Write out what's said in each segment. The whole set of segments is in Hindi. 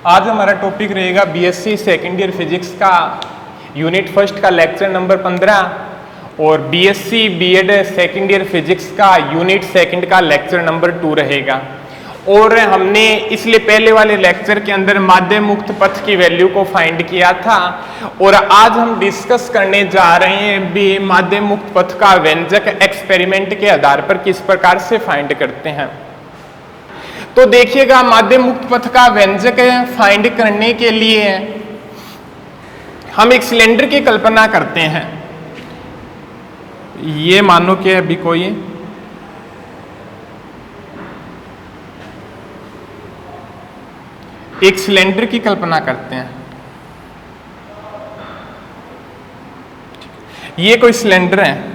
आज हमारा टॉपिक रहेगा बीएससी सेकेंड ईयर फिजिक्स का यूनिट फर्स्ट का लेक्चर नंबर 15 और BSc BEd second year physics का यूनिट सेकंड का लेक्चर नंबर 2 रहेगा। और हमने इसलिए पहले वाले लेक्चर के अंदर माध्य मुक्त पथ की वैल्यू को फाइंड किया था और आज हम डिस्कस करने जा रहे हैं भी माध्य मुक्त पथ का व्यंजक एक्सपेरिमेंट के आधार पर किस प्रकार से फाइंड करते हैं। तो देखिएगा, माध्य मुक्त पथ का व्यंजक फाइंड करने के लिए हम एक सिलेंडर की कल्पना करते हैं। ये मानो कि अभी कोई एक सिलेंडर की कल्पना करते हैं। ये कोई सिलेंडर है।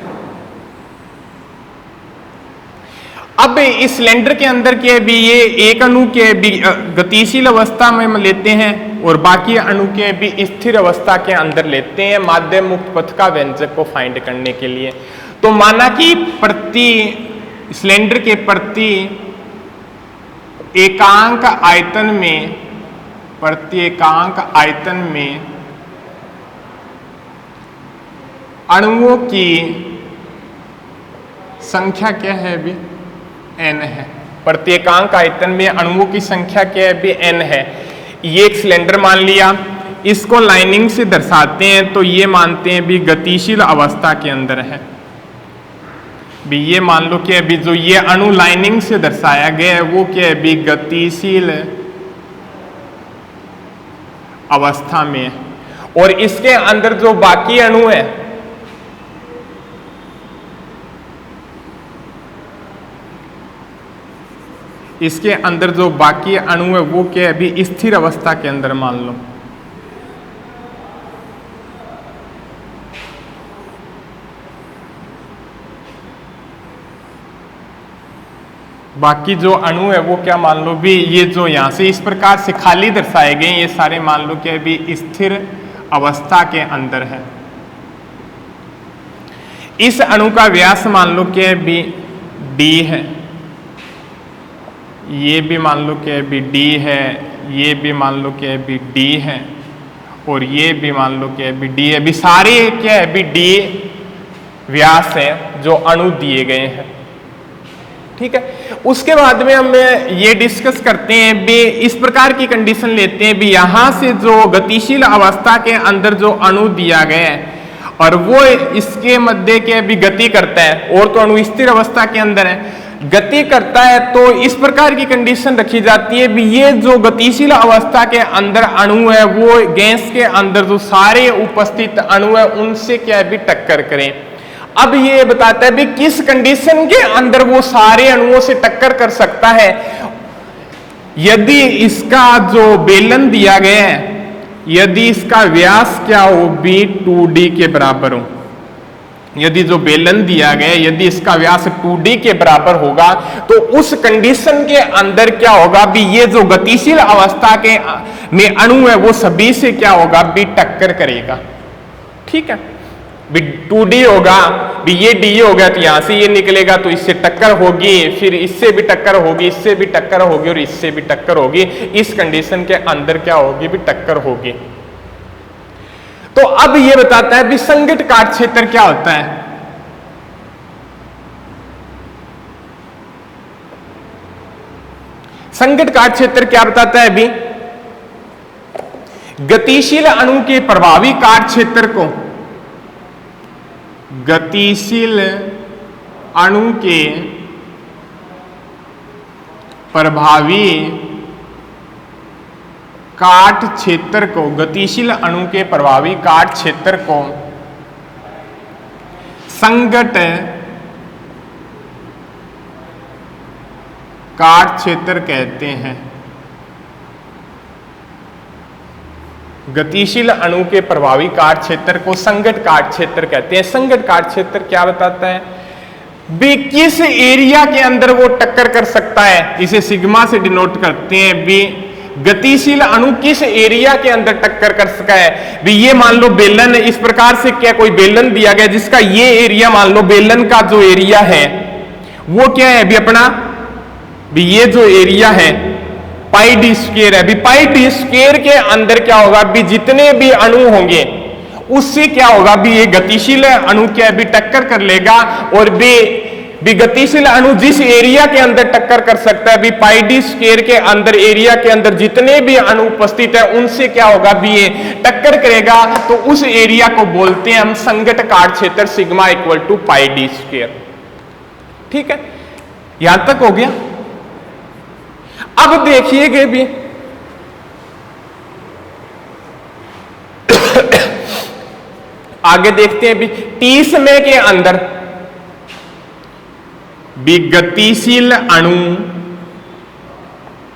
अब इस सिलेंडर के अंदर के भी ये एक अणु के भी गतिशील अवस्था में लेते हैं और बाकी अणु के भी स्थिर अवस्था के अंदर लेते हैं माध्य मुक्त पथ का व्यंजक को फाइंड करने के लिए। तो माना कि प्रति सिलेंडर के प्रति एकांक आयतन में अणुओं की संख्या क्या है अभी n है। प्रत्येकांक आयतन में अणुओं की संख्या क्या है अभी n है। ये एक सिलेंडर मान लिया, इसको लाइनिंग से दर्शाते हैं तो ये मानते हैं भी गतिशील अवस्था के अंदर है। भी ये मान लो कि अभी जो ये अणु लाइनिंग से दर्शाया गया है वो क्या है अभी गतिशील अवस्था में है। और इसके अंदर जो बाकी अणु है इसके अंदर जो बाकी अणु है वो क्या है अभी स्थिर अवस्था के अंदर मान लो। बाकी जो अणु है वो क्या मान लो भी ये जो यहां से इस प्रकार से खाली दर्शाए गए ये सारे मान लो कि अभी स्थिर अवस्था के अंदर है। इस अणु का व्यास मान लो कि अभी d है, ये भी मान लो कि अभी d है, ये भी मान लो कि अभी d है और ये भी मान लो कि अभी d है। अभी सारे क्या है अभी d व्यास है जो अणु दिए गए हैं। ठीक है, उसके बाद में हम ये डिस्कस करते हैं भी इस प्रकार की कंडीशन लेते हैं भी यहां से जो गतिशील अवस्था के अंदर जो अणु दिया गया है और वो इसके मध्य के भी गति करता है और तो अणु स्थिर अवस्था के अंदर है, गति करता है। तो इस प्रकार की कंडीशन रखी जाती है भी ये जो गतिशील अवस्था के अंदर अणु है वो गैस के अंदर जो सारे उपस्थित अणु है उनसे क्या है भी टक्कर करें। अब ये बताता है भी किस कंडीशन के अंदर वो सारे अणुओं से टक्कर कर सकता है। यदि इसका जो बेलन दिया गया है, यदि इसका व्यास क्या हो भी 2d के बराबर हो, यदि जो बेलन दिया गया है यदि इसका व्यास 2d के बराबर होगा तो उस कंडीशन के अंदर क्या होगा भी ये जो गतिशील अवस्था के में अणु है वो सभी से क्या होगा भी टक्कर करेगा। ठीक है, भी 2d होगा भी ये d हो गया तो यहां से ये निकलेगा तो इससे टक्कर होगी, फिर इससे भी टक्कर होगी, इससे भी टक्कर होगी और इससे भी टक्कर होगी। इस कंडीशन के अंदर क्या होगी भी टक्कर होगी। तो अब ये बताता है भी संगत काट क्षेत्र क्या होता है। संगत काट क्षेत्र क्या बताता है अभी गतिशील अणु के प्रभावी काट क्षेत्र को, गतिशील अणु के प्रभावी काट क्षेत्र को, गतिशील अणु के प्रभावी काट क्षेत्र को संगत काट क्षेत्र कहते हैं। गतिशील अणु के प्रभावी काट क्षेत्र को संगत काट क्षेत्र कहते हैं। संगत काट क्षेत्र क्या बताता है भी किस एरिया के अंदर वो टक्कर कर सकता है। इसे सिग्मा से डिनोट करते हैं भी गतिशील अणु किस एरिया के अंदर टक्कर कर सका है। भी ये मान लो बेलन, इस प्रकार से क्या कोई बेलन दिया गया जिसका ये एरिया मान लो बेलन का जो एरिया है वो क्या है अभी अपना भी ये जो एरिया है पाई डी स्क्वायर है। अभी पाई डी स्क्वायर के अंदर क्या होगा, अभी जितने भी अणु होंगे उससे क्या होगा, भी ये गतिशील अणु क्या भी टक्कर कर लेगा, और भी गतिशील अणु जिस एरिया के अंदर टक्कर कर सकता है, भी पाई डी स्क्वायर के अंदर एरिया के अंदर जितने भी अणु उपस्थित है उनसे क्या होगा, भी ये टक्कर करेगा, तो उस एरिया को बोलते हैं हम संगत काट क्षेत्र sigma equal to pi D square. ठीक है, यहां तक हो गया। अब देखिएगा भी आगे देखते हैं भी टी समय के अंदर भी गतिशील अणु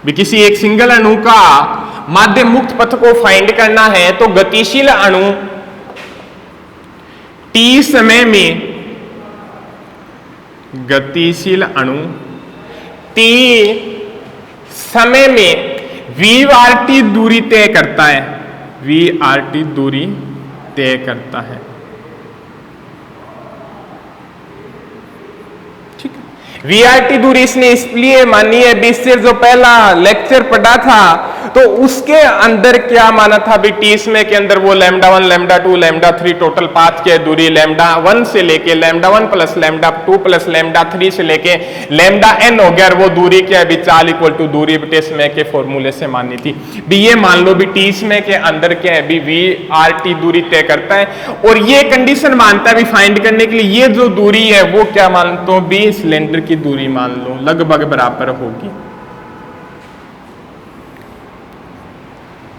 भी किसी एक सिंगल अणु का माध्य मुक्त पथ को फाइंड करना है, तो गतिशील अणु टी समय में, गतिशील अणु टी समय में वी आर टी दूरी तय करता है, वी आर टी दूरी तय करता है। ठीक है, वी आर टी दूरी इसने इसलिए मानी है, इससे जो पहला लेक्चर पढ़ा था तो उसके अंदर क्या माना था भी टी समय के अंदर वो लैम्डा 1 लैम्डा 2 लैम्डा 3 टोटल 5 के दूरी लैम्डा 1 से लेके lambda 1 plus lambda 2 plus lambda 3 से लेके लैम्डा n हो गया, और वो दूरी क्या है भी 4 इक्वल टू दूरी बटे समय के फॉर्मूले से मानी थी। भी ये मान लो भी टी समय के अंदर क्या है भी वी आर टी दूरी तय करता है, और ये कंडीशन मानता है भी फाइंड करने के लिए ये जो दूरी है वो क्या मानता हूं भी सिलेंडर की दूरी मान लो लगभग बराबर होगी,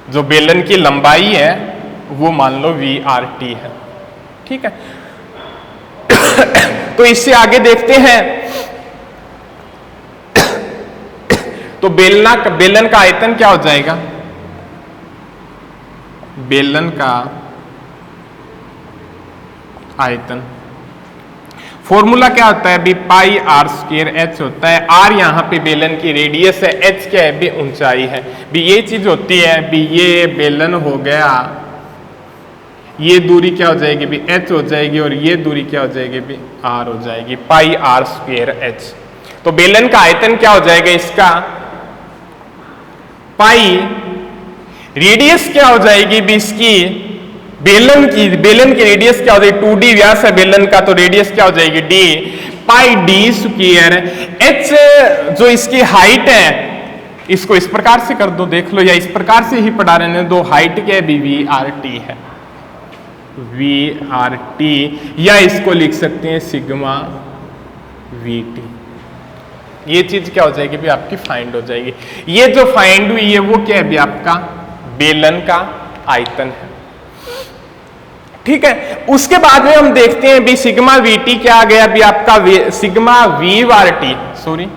जो बेलन की लंबाई है वो मान लो वी आर टी है। ठीक है, तो इससे आगे देखते हैं, तो बेलन का आयतन क्या हो जाएगा, बेलन का आयतन फॉर्मूला क्या होता है भी पाई आर स्क्वायर एच होता है। आर यहाँ पे बेलन की रेडियस है, एच क्या है भी ऊंचाई है। भी ये चीज होती है भी ये बेलन हो गया, ये दूरी क्या हो जाएगी भी एच हो जाएगी, और ये दूरी क्या हो जाएगी भी आर हो जाएगी, पाई आर स्क्वायर एच। तो बेलन का आयतन क्या हो जाएगा इसका, पाई रेडियस क्या हो जाएगी भी इसकी, बेलन की रेडियस क्या हो जाएगी, 2d व्यास है बेलन का, तो रेडियस क्या हो जाएगी d, पाई डी स्क्वायर। h जो इसकी हाइट है इसको इस प्रकार से कर दो, देख लो, या इस प्रकार से ही पढ़ा रहे दो, हाइट क्या है भी वी आर टी है, वी आर टी, या इसको लिख सकते हैं सिग्मा वी टी। ये चीज क्या हो जाएगी भी आपकी फाइंड हो जाएगी। ये जो फाइंड हुई है वो क्या है भी आपका बेलन का आयतन है। ठीक है, उसके बाद में हम देखते हैं भी सिग्मा वी टी क्या आ गया भी आपका sigma V R T, sorry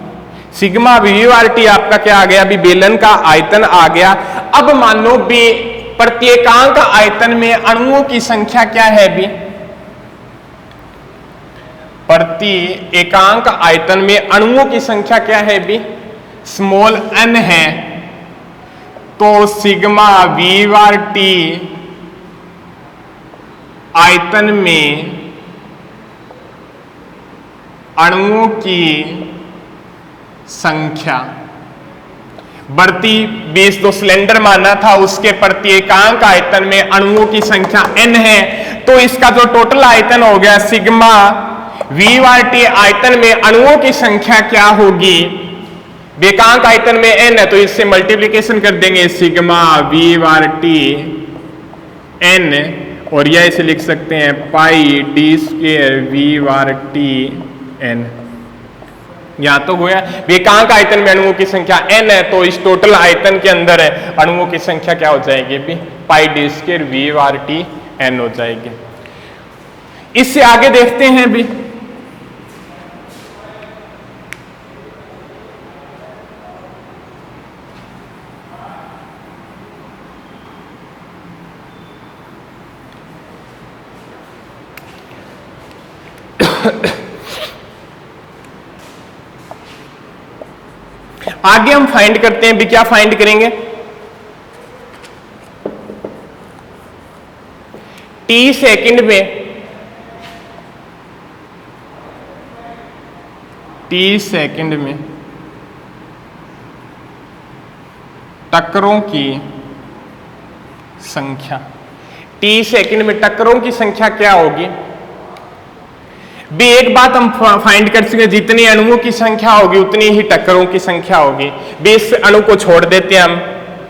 sigma V R T आपका क्या आ गया भी बेलन का आयतन आ गया। अब मान लो भी प्रत्येकांक आयतन में अणुओं की संख्या क्या है भी, प्रति एकांक आयतन में अणुओं की संख्या क्या है भी स्मॉल n है, तो सिग्मा वी आर टी आयतन में अणुओं की संख्या बढ़ती 20 तो सिलेंडर माना था, उसके प्रत्येकांक आयतन में अणुओं की संख्या n है, तो इसका जो टोटल आयतन हो गया सिग्मा वी आर टी आयतन में अणुओं की संख्या क्या होगी, बेकांक आयतन में n है तो इससे मल्टीप्लिकेशन कर देंगे sigma V R T n, और यह इसे लिख सकते हैं pi D square V R T N. यहां तो गोया बेकांक आयतन में अणुओं की संख्या n है, तो इस टोटल आयतन के अंदर है अणुओं की संख्या क्या हो जाएगी भी pi D square V R T N हो जाएगी। इससे आगे देखते हैं भी आगे हम फाइंड करते हैं भी क्या फाइंड करेंगे, टी सेकंड में टक्करों की संख्या, t सेकंड में टक्करों की संख्या क्या होगी? भी एक बात हम फाइंड कर सके, जितनी अणुओं की संख्या होगी उतनी ही टक्करों की संख्या होगी। भी इस अणु को छोड़ देते हैं हम,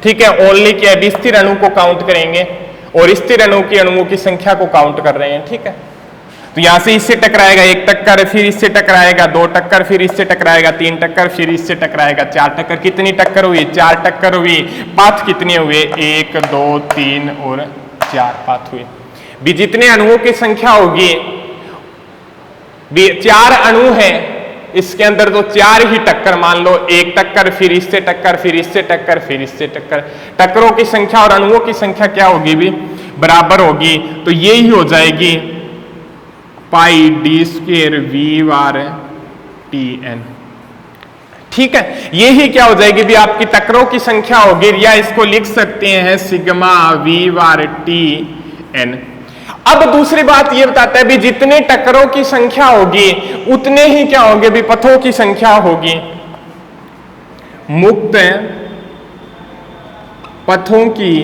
ठीक है, ओनली क्या है, स्थिर अणु को काउंट करेंगे और स्थिर अणु की अणुओं की संख्या को काउंट कर रहे हैं, ठीक है। तो यहां से इससे टकराएगा 1 टक्कर, फिर इससे टकराएगा 2 टक्कर, फिर इससे टकराएगा 3 टक्कर, फिर इससे टकराएगा 4 टक्कर। कितनी टक्कर हुई? 4 टक्कर हुई। पाथ कितने हुए? 1 2 3 और 4 पाथ हुए। भी जितने अणुओं की संख्या होगी, भी 4 अणु है इसके अंदर, तो 4 ही टक्कर मान लो, 1 टक्कर, फिर इससे टक्कर, फिर इससे टक्कर, फिर इससे टक्कर। टक्करों की संख्या और अणुओं की संख्या क्या होगी? भी बराबर होगी। तो ये ही हो जाएगी पाई D square we bar T N, ठीक है। ये ही क्या हो जाएगी? भी आपकी टक्करों की संख्या होगी, या इसको लिख सकते हैं sigma we bar T N. अब दूसरी बात ये बताता है भी जितने टक्करों की संख्या होगी उतने ही क्या होंगे? भी पथों की संख्या होगी। मुक्त पथों की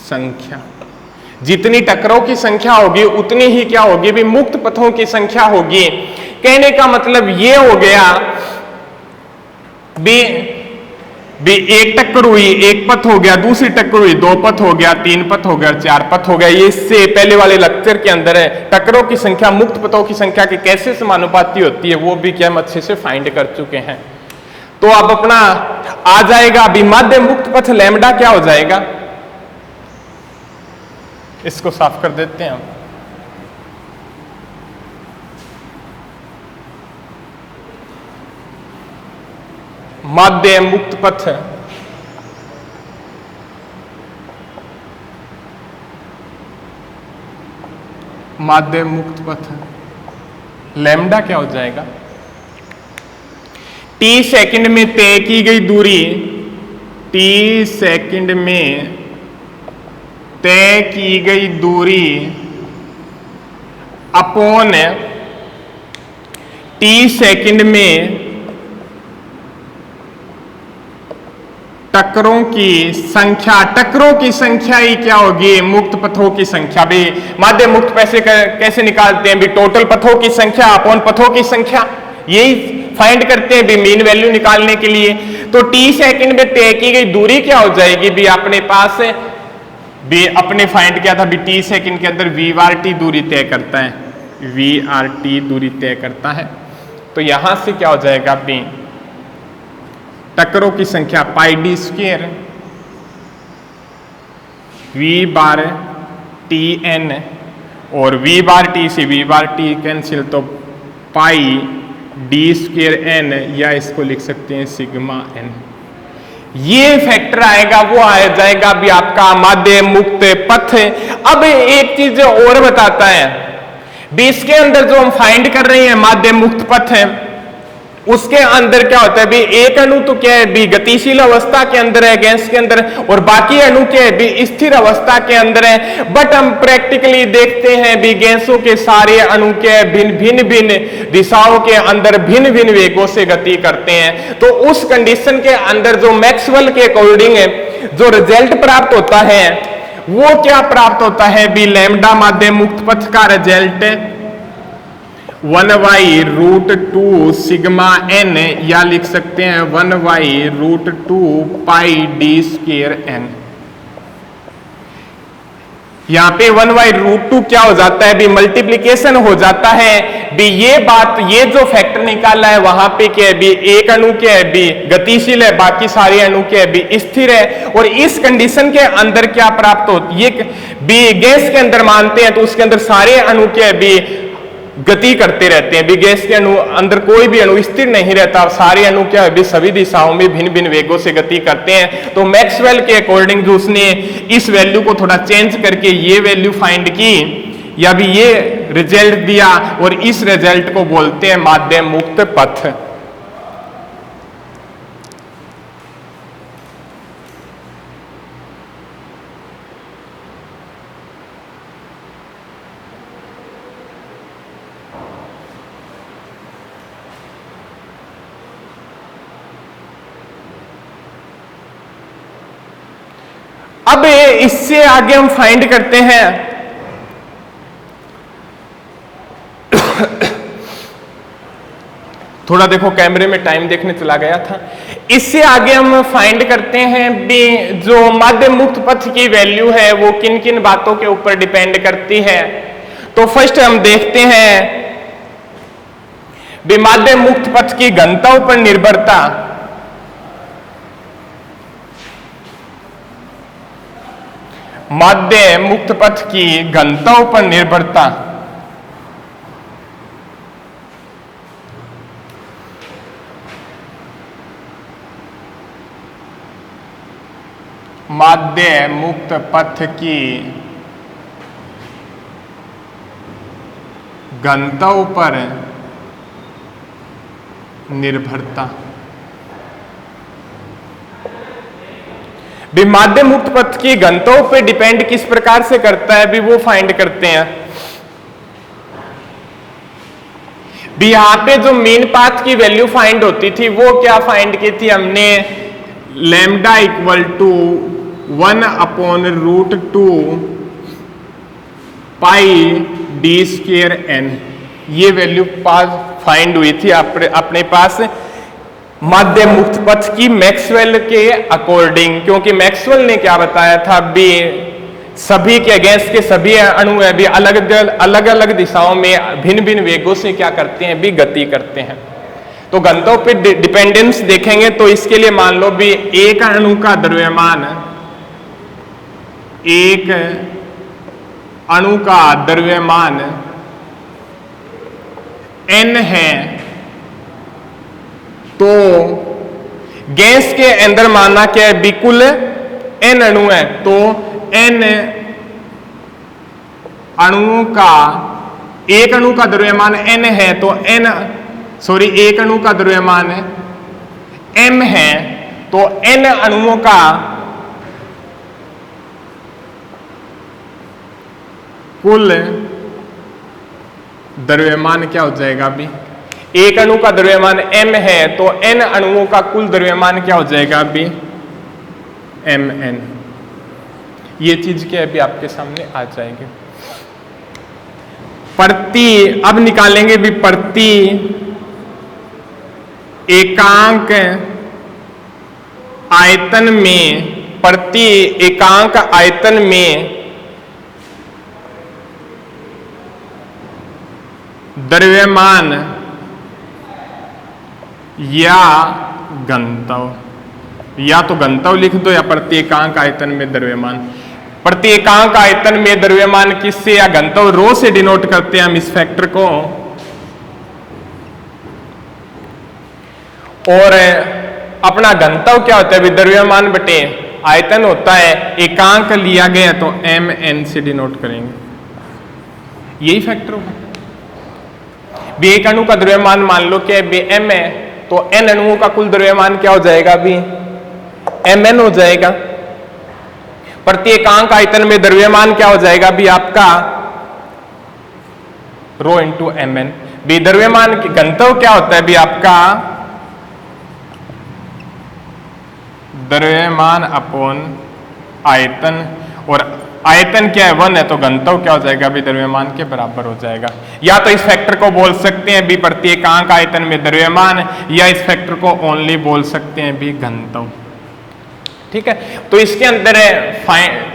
संख्या, जितनी टक्करों की संख्या होगी उतनी ही क्या होगी? भी मुक्त पथों की संख्या होगी। कहने का मतलब ये हो गया भी 1 टक्कर हुई 1 पथ हो गया, दूसरी टक्कर हुई 2 पथ हो गया, 3 पथ हो गया, 4 पथ हो गया। ये इससे पहले वाले लेक्चर के अंदर है टक्करों की संख्या मुक्त पथों की संख्या के कैसे समानुपाती होती है, वो भी क्या हम अच्छे से फाइंड कर चुके हैं। तो अब अपना आ जाएगा अभी माध्य मुक्त पथ लैम्डा क्या हो जाएगा? इसको साफ कर देते हैं हम। माध्य मुक्त पथ लैम्डा क्या हो जाएगा? t सेकंड में तय की गई दूरी, t सेकंड में तय की गई दूरी अपॉन t सेकंड में टक्करों की संख्या। टक्करों की संख्या ही क्या होगी? मुक्त पथों की संख्या। भी माध्य मुक्त कैसे निकालते हैं? भी टोटल पथों की संख्या अपॉन पथों की संख्या, यही फाइंड करते हैं भी मीन वैल्यू निकालने के लिए। तो t सेकंड में तय की गई दूरी क्या हो जाएगी? भी अपने पास भी अपने फाइंड किया था भी t सेकंड के अंदर वी आर टी दूरी तय करता है, वी आर टी दूरी तय करता है। तो यहां से क्या हो जाएगा? भी टक्करों की संख्या पाई D square we bar T N, और वी बार टी से वी बार टी कैंसिल, तो पाई डी स्क्वेयर एन, या इसको लिख सकते हैं सिग्मा एन। ये फैक्टर आएगा, वो आ जाएगा भी आपका माध्य मुक्त पथ। अब एक चीज और बताता है भी इसके अंदर जो हम फाइंड कर रहे हैं माध्य मुक्त पथ है, उसके अंदर क्या होता है? भी एक अणु तो क्या है? भी गतिशील अवस्था के अंदर है, गैस के अंदर, और बाकी अणु क्या है? भी स्थिर अवस्था के अंदर है। बट हम प्रैक्टिकली देखते हैं भी गैसों के सारे अणु के भिन्न भिन्न दिशाओं के अंदर भिन्न भिन्न वेगों से गति करते हैं। तो उस कंडीशन के अंदर जो मैक्सवेल के अकॉर्डिंग जो रिजल्ट प्राप्त होता है वो क्या प्राप्त होता है? भी लैम्डा माध्य मुक्त पथ का रिजल्ट 1/√2 सिग्मा एन, या लिख सकते हैं 1/√2 पाई डी स्क्वेयर एन। यहां पे 1/√2 क्या हो जाता है? भी मल्टीप्लीकेशन हो जाता है। भी ये बात, ये जो फैक्टर निकाला है वहां पे क्या है? भी एक अणु क्या है? भी गतिशील है, बाकी सारे अणु क्या है? भी स्थिर है। और इस कंडीशन के अंदर क्या प्राप्त होती है? भी गैस के अंदर मानते हैं तो उसके अंदर सारे अणु क्या है? भी गति करते रहते हैं। भी गैस के अणु अंदर कोई भी अणु स्थिर नहीं रहता, सारे अणु क्या है? भी सभी दिशाओं में भिन्न भिन्न वेगों से गति करते हैं। तो मैक्सवेल के अकॉर्डिंग जो उसने इस वैल्यू को थोड़ा चेंज करके ये वैल्यू फाइंड की, या भी ये रिजल्ट दिया, और इस रिजल्ट को बोलते हैं माध्य मुक्त पथ। इससे आगे हम फाइंड करते हैं थोड़ा देखो कैमरे में टाइम देखने चला गया था। इससे आगे हम फाइंड करते हैं भी जो माध्य मुक्त पथ की वैल्यू है वो किन किन बातों के ऊपर डिपेंड करती है। तो फर्स्ट हम देखते हैं भी माध्य मुक्त पथ की घनता पर निर्भरता। माध्य मुक्त पथ की घनता पर निर्भरता माध्य मुक्त पथ की घनता पर निर्भरता। भी माध्य मुक्त पथ की घनताओं पे डिपेंड किस प्रकार से करता है भी वो फाइंड करते हैं। भी यहां पे जो मेन पाथ की वैल्यू फाइंड होती थी वो क्या फाइंड की थी हमने, lambda equal to 1/√2 pi D square n, ये वैल्यू फाइंड हुई थी अपने पास माध्य मुक्त पथ की मैक्सवेल के अकॉर्डिंग। क्योंकि मैक्सवेल ने क्या बताया था भी सभी के गैस के सभी अणु है भी अलग अलग दिशाओं में भिन्न भिन्न वेगों से क्या करते हैं भी गति करते हैं। तो घनताओं पे डिपेंडेंस देखेंगे तो इसके लिए मान लो भी एक अणु का द्रव्यमान, एक अणु का द्रव्यमान n है तो गैस के अंदर माना क्या है बिल्कुल n अणु है तो n अणुओं का, एक अणु का द्रव्यमान n है तो एक अणु का द्रव्यमान m है तो n अणुओं का कुल द्रव्यमान क्या हो जाएगा अभी, एक अणु का द्रव्यमान m है तो n अणुओं का कुल द्रव्यमान क्या हो जाएगा अभी mn। ये चीज क्या अभी आपके सामने आ जाएगी। प्रति अब निकालेंगे भी प्रति एकांक आयतन में, प्रति एकांक आयतन में द्रव्यमान या घनत्व, या तो घनत्व लिख दो या प्रति एकांक आयतन में द्रव्यमान। प्रति एकांक आयतन में द्रव्यमान किससे या घनत्व रो से डिनोट करते हैं हम इस फैक्टर को। और अपना घनत्व क्या होता है, द्रव्यमान बटे आयतन होता है, एकांक लिया गया तो mn से डिनोट करेंगे, यही फैक्टर होगा। एक अणु का द्रव्यमान मान लो कि m है तो n अणुओं का कुल द्रव्यमान क्या हो जाएगा अभी mn हो जाएगा। प्रति एकांक आयतन में द्रव्यमान क्या हो जाएगा अभी आपका रो इंटू mn। भी द्रव्यमान की घनत्व क्या होता है अभी आपका द्रव्यमान अपॉन आयतन, और आयतन क्या है 1 है तो घनत्व क्या हो जाएगा अभी द्रव्यमान के बराबर हो जाएगा। या तो इस फैक्टर को बोल सकते हैं भी प्रति एकांक आयतन में द्रव्यमान, या इस फैक्टर को ओनली बोल सकते हैं भी घनत्व। ठीक है, तो इसके अंदर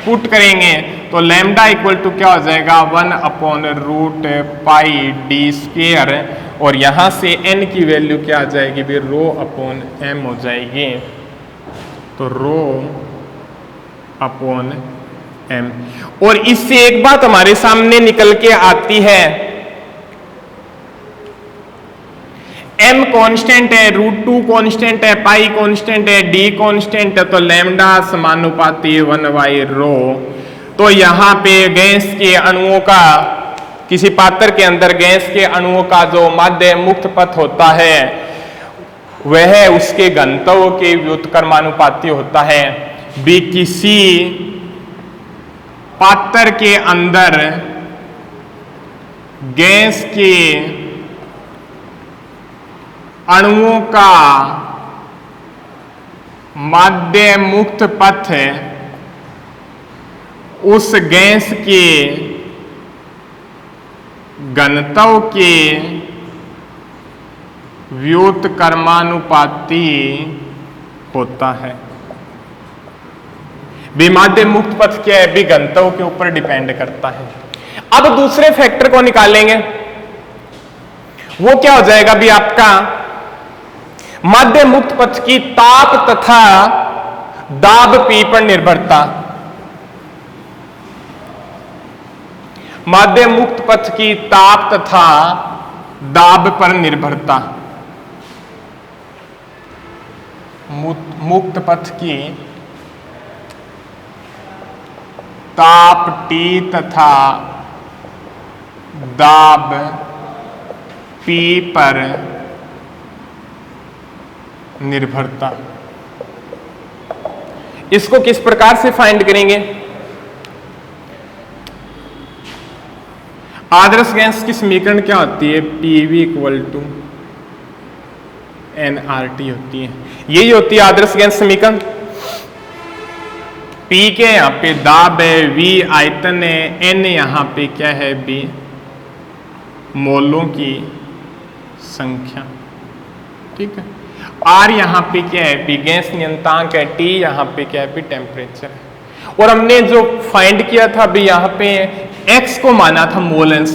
पुट करेंगे तो लैम्डा इक्वल टू क्या हो जाएगा 1/√पाई डी स्क्वायर, और यहां से n की वैल्यू क्या आ जाएगी भी रो अपॉन m हो जाएगी। तो रो अपॉन m, और इससे एक बात हमारे सामने निकल के आती है, m कांस्टेंट है, √2 कांस्टेंट है, पाई कांस्टेंट है, d कांस्टेंट है, तो लैम्डा समानुपाती 1/रो। तो यहाँ पे गैस के अणुओं का, किसी पात्र के अंदर गैस के अणुओं का जो माध्य मुक्त पथ होता है वह उसके घनत्व के व्युत्क्रमानुपाती होता है। भी किसी पात्र के अंदर गैस के अणुओं का माध्य मुक्त पथ उस गैस के घनत्व के व्युत्क्रमानुपाती होता है। विमाध्य मुक्त पथ क्या है भी घनत्व के ऊपर डिपेंड करता है। अब दूसरे फैक्टर को निकालेंगे, वो क्या हो जाएगा भी आपका मध्य मुक्त पथ की ताप तथा दाब P पर निर्भरता। मध्य मुक्त पथ की ताप तथा दाब पर निर्भरता। मुक्त पथ की ताप T तथा दाब P पर निर्भरता। इसको किस प्रकार से फाइंड करेंगे? आदर्श गैस की समीकरण क्या होती है? PV इक्वल टू nRT होती है। यही होती है आदर्श गैस समीकरण। P के यहाँ पे दाब है, V आयतन है, N यहाँ पे क्या है B मोलों की संख्या। ठीक है। R यहाँ पे क्या है B गैस नियंत्रक है, T यहाँ पे क्या है B टेम्परेचर है। और हमने जो फाइंड किया था भी यहाँ पे X को माना था मोलेंस।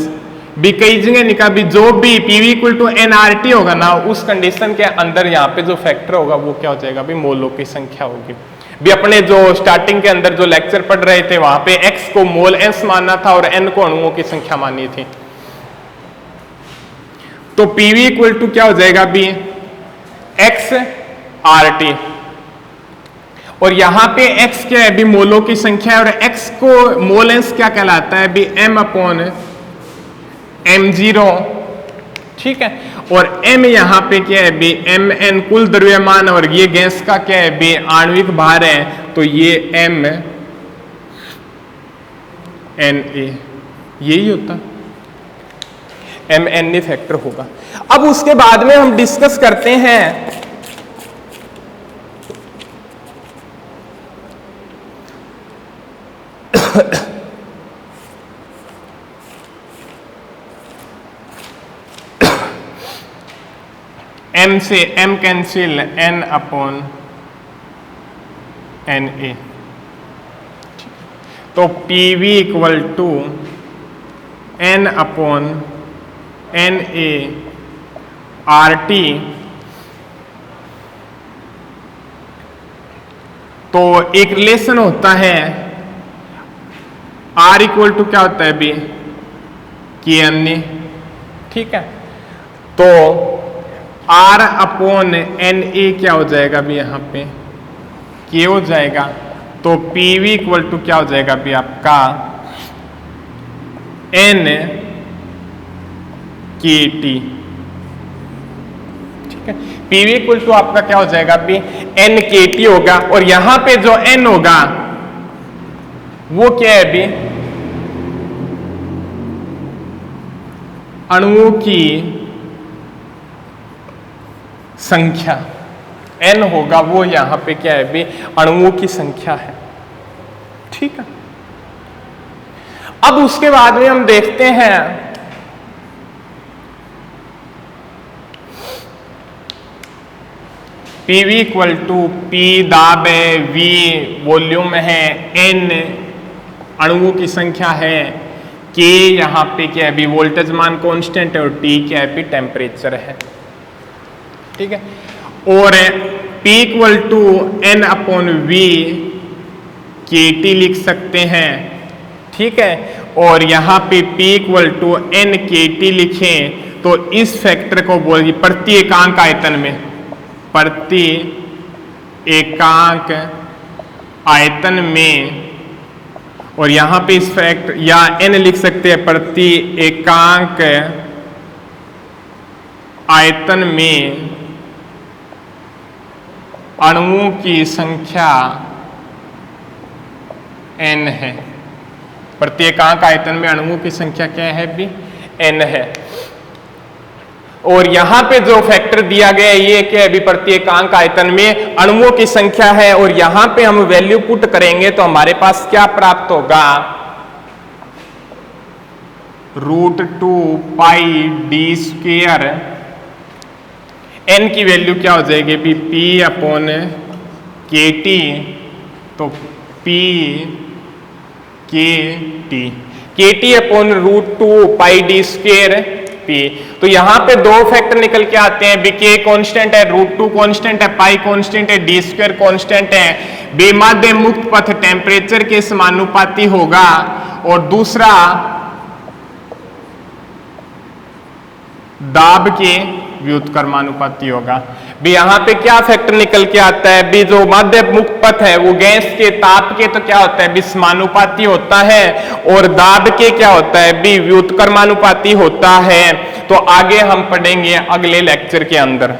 भी कई जगह निकाल भी जो भी PV इक्वल टू nRT होगा ना, उस कंडीशन के अंदर यहाँ पे जो फैक्टर होगा वो क्या हो जाएगा भी मोलों की संख्या होगी। भी अपने जो स्टार्टिंग के अंदर जो लेक्चर पढ़ रहे थे वहां पे X को मोल एंस मानना था और N को अणुओं की संख्या माननी थी। तो PV इक्वल टू क्या हो जाएगा भी X RT। और यहां पे X क्या है भी मोलों की संख्या है और X को मोलेंस क्या कहलाता है भी M अपॉन M0। ठीक है। और M यहां पे क्या है भी Mn कुल द्रव्यमान और ये गैस का क्या है भी आणविक भार है, तो ये MNA यही होता MNA फैक्टर होगा। अब उसके बाद में हम डिस्कस करते हैं M से M cancel N upon NA। तो PV equal to N upon NA RT। तो एक रिलेशन होता है R इक्वल टू क्या होता है भी KNA। ठीक है। तो R अपॉन NA क्या हो जाएगा भी यहाँ पे K हो जाएगा। तो PV इक्वल टू क्या हो जाएगा भी आपका N KT। ठीक है। PV इक्वल टू आपका क्या हो जाएगा भी N KT होगा। और यहां पे जो N होगा वो क्या है भी अणुओं की संख्या। N होगा वो यहां पे क्या है भी अणुओं की संख्या है। ठीक है। अब उसके बाद में हम देखते हैं PV इक्वल टू P दाब है, V वॉल्यूम है, N अणुओं की संख्या है, K यहां पे क्या है भी वोल्टेज मान कांस्टेंट है और T क्या है भी टेम्परेचर है। ठीक है। और P equal to N upon V KT लिख सकते हैं। ठीक है। और यहां पे P equal to N KT लिखें तो इस फैक्टर को बोलिए प्रति एकांक आयतन में, प्रति एकांक आयतन में। और यहां पे इस फैक्टर या N लिख सकते हैं प्रति एकांक आयतन में अणुओं की संख्या N है। प्रति एकांक आयतन में अणुओं की संख्या क्या है भी N है। और यहां पे जो फैक्टर दिया गया है ये क्या है अभी प्रत्येकांक आयतन में अणुओं की संख्या है, और यहां पे हम वैल्यू पुट करेंगे तो हमारे पास क्या प्राप्त होगा, √2πd²। n की वैल्यू क्या हो जाएगी अभी P/KT, तो KT/√2πd²P। तो यहां पे दो फैक्टर निकल के आते हैं, बी के कॉन्स्टेंट है, √2 कॉन्स्टेंट है, पाई कॉन्स्टेंट है, d² कॉन्स्टेंट है। बेमाध्य मुक्त पथ टेम्परेचर के समानुपाती होगा, और दूसरा दाब के व्युत्क्रमानुपाती होगा। भी यहां पे क्या फैक्टर निकल के आता है, भी जो माध्य मुक्त पथ है वो गैस के ताप के तो क्या होता है भी समानुपाती होता है, और दाब के क्या होता है भी व्युत्क्रमानुपाती होता है। तो आगे हम पढ़ेंगे अगले लेक्चर के अंदर।